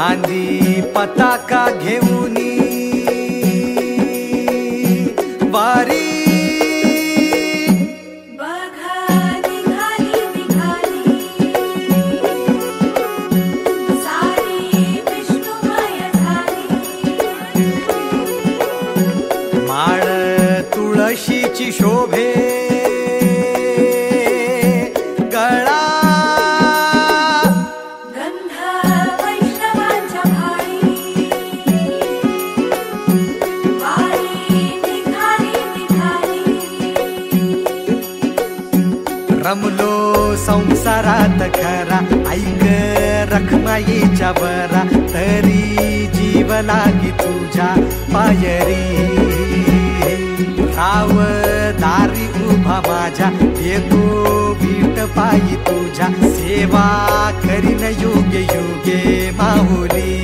चांदी पताका घेऊनी वारी माळ तुळशीची शोभे गळा गंध वैष्णवांच्या भाळी वारी निघाली रमलो संसारात खरा ऐक रखमाईच्या बरा तरी जीव लागी तुझ्या पायरी राव दारी उभा माझ्या येतो बीट पायी तुझ्या सेवा करीन योग्य योगे माहुली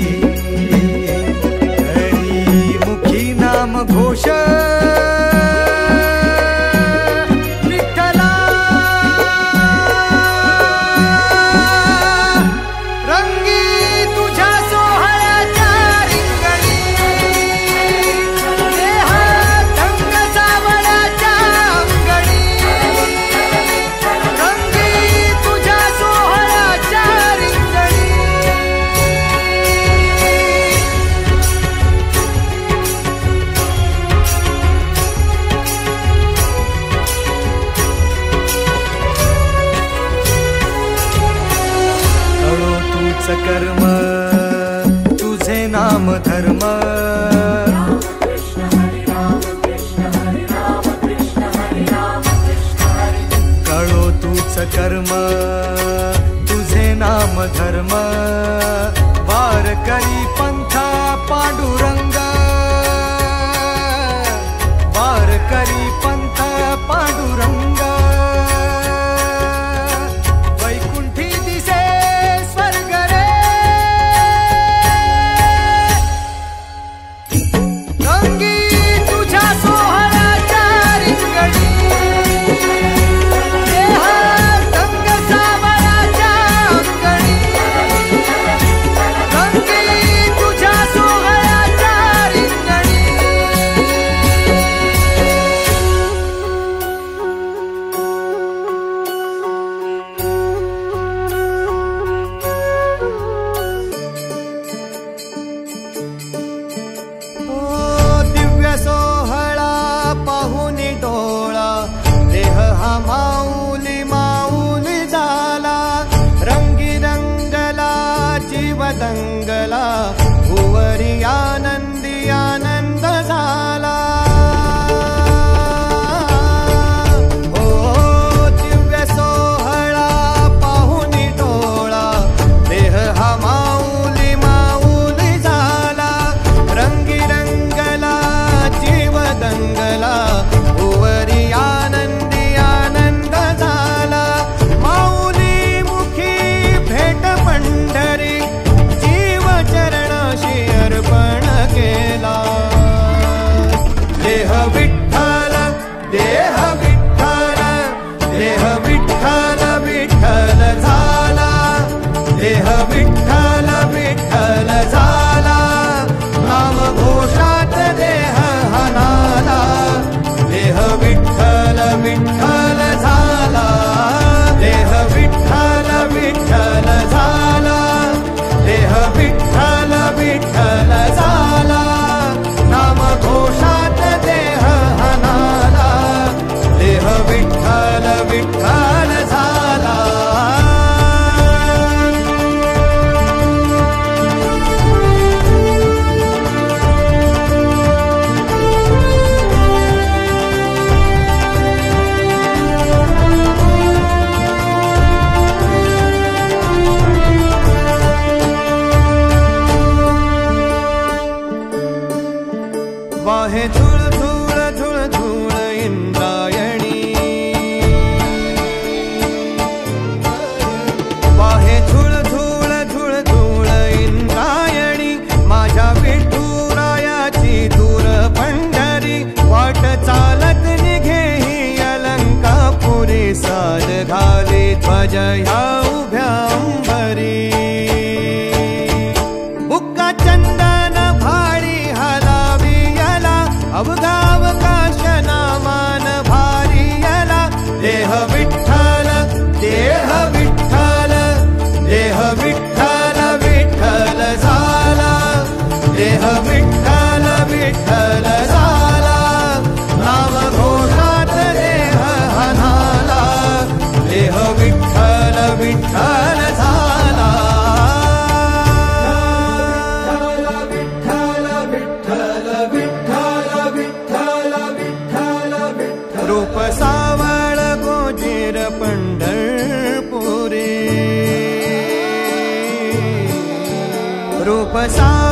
हरी मुखी नाम घोष कर्म तुझे नाम धर्म कळो तूच कर्म तुझे नाम धर्म वारकरी पंथा पांडुरंग वारकरी पंथा पांडुरंग दंगला भुवरी आनंदी आनंद झाला ओ दिव्य सोहळा पाहुनी डोळा देह हा माऊली माऊली झाला रंगी रंगला जीव दंगला भुवरी आनंदी आनंद झाला माऊली मुखी भेट पंढरी चरणाशी अर्पण केला देह विठ्ठल देह विठ्ठल देह विठ्ठल विठ्ठल झाला देह विठ्ठल विठ्ठल झाला नाम घोषात देह हनाला देह विठ्ठल विठ्ठल झाला देह विठ्ठल विठ्ठल झाला देह विठ्ठल विठ्ठल झाला नाम घोषात देह हनाला देह विठ्ठल विठ्ठल झाला वाहे झुळ झुळ झुळ झुळ इंद्रायणी वाहे झुळ झुळ झुळ झुळ इंद्रायणी माझ्या विठुरायाची दूर पंढरी वाट चालत निघे ही अलंकापुरी साज घाली ध्वज ह्या उभ्या अंबरी रूप सावळ गोजीर पंढरपुरी रूप सा